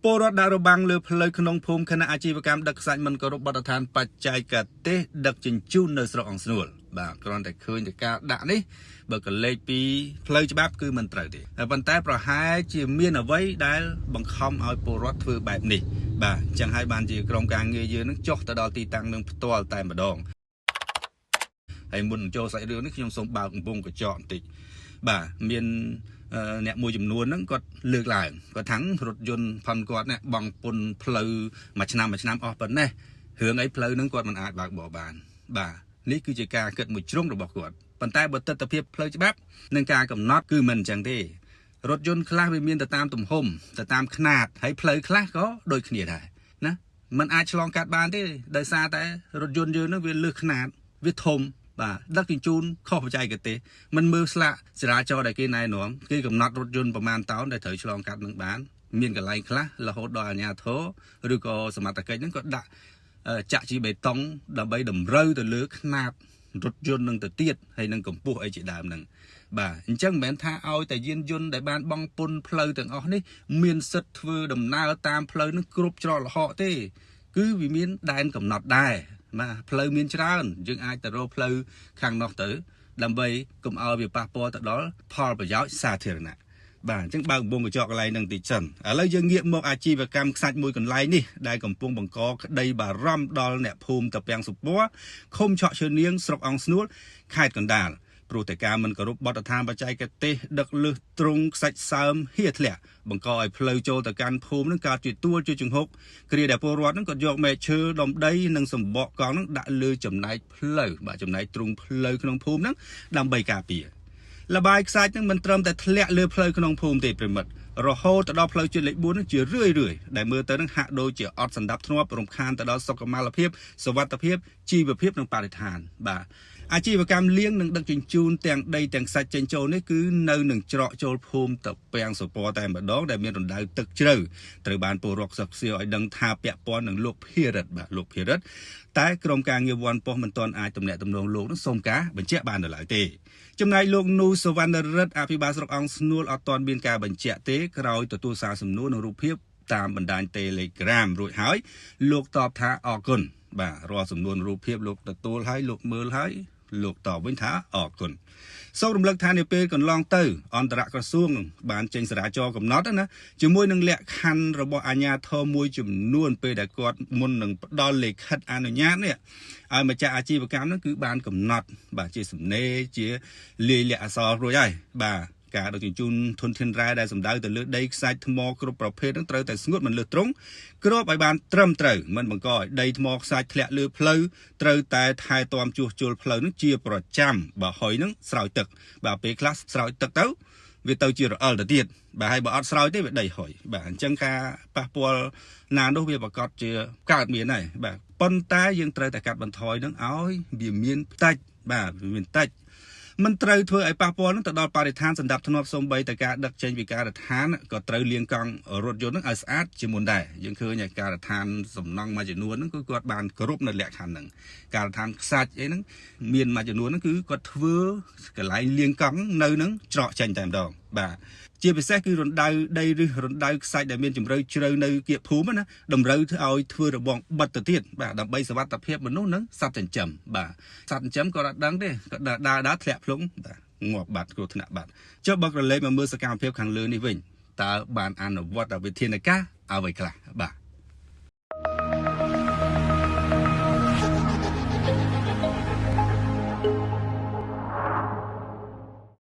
ពលរដ្ឋដែលរបាំងលើផ្លូវក្នុងភូមិគណៈអាជីវកម្មដឹកខ្សាច់មិនគោរពបទដ្ឋានបច្ចេកទេសដឹកជញ្ជូននៅស្រុកអង្គស្នួលបាទគ្រាន់តែឃើញតែការដាក់នេះបើកលេចពីផ្លូវច្បាប់គឺមិនត្រូវទេប៉ុន្តែប្រហែលជាមានអ្វីដែលបង្ខំឲ្យពលរដ្ឋធ្វើបែបនេះបាទអញ្ចឹងហើយបានជាក្រុមការងារយើងនឹងចុះទៅដល់ទីតាំងនឹងផ្ទាល់តែម្ដងហើយមុនចូលសាច់រឿងនេះខ្ញុំសូមបើកកំពង់កញ្ចក់បន្តិចបាទមានអ្នកមួយចំនួនហ្នឹងគាត់លើកឡើងគាត់ថារថយន្តផនគាត់នេះបង់ពន្ធផ្លូវមួយឆ្នាំអស់ប៉ុណ្ណេះរឿងអីផ្លូវហ្នឹងគាត់មិនអាចបើកបរបានបាទនេះគឺជាការគិតមួយជ្រុងរបស់គាត់ប៉ុន្តែបើទស្សនវិជ្ជាផ្លូវច្បាប់និងការកំណត់គឺមិនអញ្ចឹងទេរថយន្តខ្លះវាមានទៅតាមទំហំទៅតាមຂະຫນាតហើយផ្លូវខ្លះក៏ដូចគ្នាដែរណាมันអាចឆ្លងកាត់បានទេដោយសារតែរថយន្តយើងហ្នឹងវាលើសຂະຫນាតវាធំបាទដឹកជញ្ជូនខុសបច្ចេកទេសมันមើលស្លាកចរាចរណ៍ដែលគេណែនាំគេកំណត់រថយន្តប្រមាណតោនដែលត្រូវឆ្លងកាត់នឹងបានមានកន្លែងខ្លះរហូតដល់អាជ្ញាធរឬក៏សមត្ថកិច្ចហ្នឹងក៏ដាក់ចាក់ជីបេតុងដើម្បីតម្រូវទៅលើຂະຫນាតរថយន្តនឹងទៅទៀតហើយនឹងកម្ពស់អីជាដើមហ្នឹងបាទអញ្ចឹងមិនមែនថាឲ្យតែយានយន្តដែលបានបង់ពន្ធផ្លូវទាំងអស់នេះមានសិទ្ធិធ្វើដំណើរតាមផ្លូវនឹងគ្រប់ច្រកល្ហកទេគឺវាមានដែនកំណត់ដែរបាទផ្លូវមានច្រើនយើងអាចទៅរកផ្លូវខាងនោះទៅដើម្បីកុំឲ្យវាប៉ះពាល់ទៅដល់ផលប្រយោជន៍សាធារណៈបាទអញ្ចឹងបើកកំពង់កញ្ចក់កន្លែងនឹងតិចសិនឥឡូវយើងងាកមកអាជីវកម្មខ្សាច់មួយកន្លែងនេះដែលកំពុងបង្កក្តីបារម្ភដល់អ្នកភូមិតាពាំងសុពណ៌ឃុំឆក់ឈើនាងស្រុកអង្គស្នួលខេត្តកណ្ដាលព្រោះតែការមិនគោរពបទដ្ឋានបច្ចេកទេសដឹកលើសទ្រុងខ្សាច់សើមហៀធ្លាក់បង្កឲ្យផ្លូវចូលទៅកាន់ភូមិនឹងកើតជាទួលជាចង្ហុកគ្រាដែលពលរដ្ឋនឹងក៏យកមែកឈើដុំដីនិងសម្បកកង់នឹងដាក់លើចំណែកផ្លូវបាទចំណែកទ្រុងផ្លូវក្នុងភូមិនឹងដើម្បីការពារលបាយខ្សាច់នឹងមិនត្រឹមតែធ្លាក់លើផ្លូវក្នុងភូមិទេប្រិមិត្តរហូតទៅដល់ផ្លូវជាតិលេខ4នឹងជារឿយដែលមើលទៅនឹងហាក់ដូចជាអត់សណ្ដាប់ធ្នាប់រំខានទៅដល់សុខុមាលភាពសុវត្ថិភាពជីវភាពនិងបរិស្ថានបាទអាជីវកម្មលាងនិងដឹកជញ្ជូនទាំងដីទាំងខ្សាច់ចេញចូលនេះគឺនៅនឹងច្រកចូលភូមិតាពាំងសុពណ៌តែម្ដងដែលមានរណ្ដៅទឹកជ្រៅត្រូវបានពលរដ្ឋខ្សឹកខ្សៀវឲ្យដឹងថាពាក់ព័ន្ធនឹងលោកភិរិទ្ធបាទលោកភិរិទ្ធតែក្រុមការងារវ័នប៉ុស្តិ៍មិនទាន់អាចទំនាក់ទំនងលោកនឹងសូមការបញ្ជាក់បាននៅឡើយទេចំណែកលោកនូសវណ្ណរិទ្ធអភិបាលស្រុកអង្គស្នួលអត់ទាន់មានការបញ្ជាក់ទេក្រោយទទួលសារសំណួរនិងរូបភាពតាមបណ្ដាញ Telegram រួចហើយលោកតបថាអរគុណបាទរាល់សំណួររូបភាពលោកទទួលហើយលោកមើលហើយលោកតបវិញថាអរគុណសូមរំលឹកថានៅពេលកន្លងទៅអន្តរក្រសួងបានចេញសារាចរកំណត់ណាជាមួយនឹងលក្ខខណ្ឌរបស់អាជ្ញាធរមួយចំនួនពេលដែលគាត់មុននឹងផ្ដល់លិខិតអនុញ្ញាតនេះឲ្យម្ចាស់អាជីវកម្មហ្នឹងគឺបានកំណត់បាទជាសំណេរជាលាយលក្ខណ៍អក្សររួចហើយបាទការដឹកជញ្ជូនធនធានរ៉ែដែលសម្ដៅទៅលើដីខ្សាច់ថ្មគ្រប់ប្រភេទនឹងត្រូវតែស្ងួតមិនលើសទ្រង់គ្របឲ្យបានត្រឹមត្រូវមិនបង្កឲ្យដីថ្មខ្សាច់ធ្លាក់លើផ្លូវត្រូវតែថែទាំជួសជុលផ្លូវនឹងជាប្រចាំបើហុយនឹងស្រោចទឹកបាទពេលខ្លះស្រោចទឹកទៅវាទៅជារអិលទៅទៀតបាទហើយបើអត់ស្រោចទេវាដីហុយបាទអញ្ចឹងការប៉ះពាល់ណានោះវាប្រកាសជាកើតមានហើយបាទប៉ុន្តែយើងត្រូវតែកាត់បន្ថយនឹងឲ្យវាមានផ្ដាច់បាទវាមានផ្ដាច់មិនត្រូវធ្វើឲ្យប៉ះពាល់នឹងទៅដល់បរិស្ថានសណ្ដាប់ធ្នាប់សូម្បីតែការដឹកចេញពីការដ្ឋានក៏ត្រូវលាងកង់រថយន្តនឹងឲ្យស្អាតជាមុនដែរយើងឃើញតែការដ្ឋានសំណង់មួយចំនួនហ្នឹងគឺគាត់បានគ្រប់នៅលក្ខខណ្ឌហ្នឹងការដ្ឋានខ្សាច់អីហ្នឹងមានមួយចំនួនហ្នឹងគឺគាត់ធ្វើកន្លែងលាងកង់នៅនឹងច្រកចេញតែម្ដងបាទជាពិសេសគឺរណ្ដៅដីឬរណ្ដៅខ្សាច់ដែលមានជម្រៅជ្រៅនៅគៀកភូមិណាតម្រូវឲ្យធ្វើរបងបិទទៅទៀតបាទដើម្បីសុវត្ថិភាពមនុស្សនិងសត្វចិញ្ចឹមបាទសត្វចិញ្ចឹមក៏អត់ដឹងទេក៏ដើរធ្លាក់ភ្លុងបាទងាប់បាត់គ្រោះថ្នាក់បាត់ចុះបើក្រឡេកមកមើលសកម្មភាពខាងលើនេះវិញតើបានអនុវត្តវិធានការអ្វីខ្លះបាទ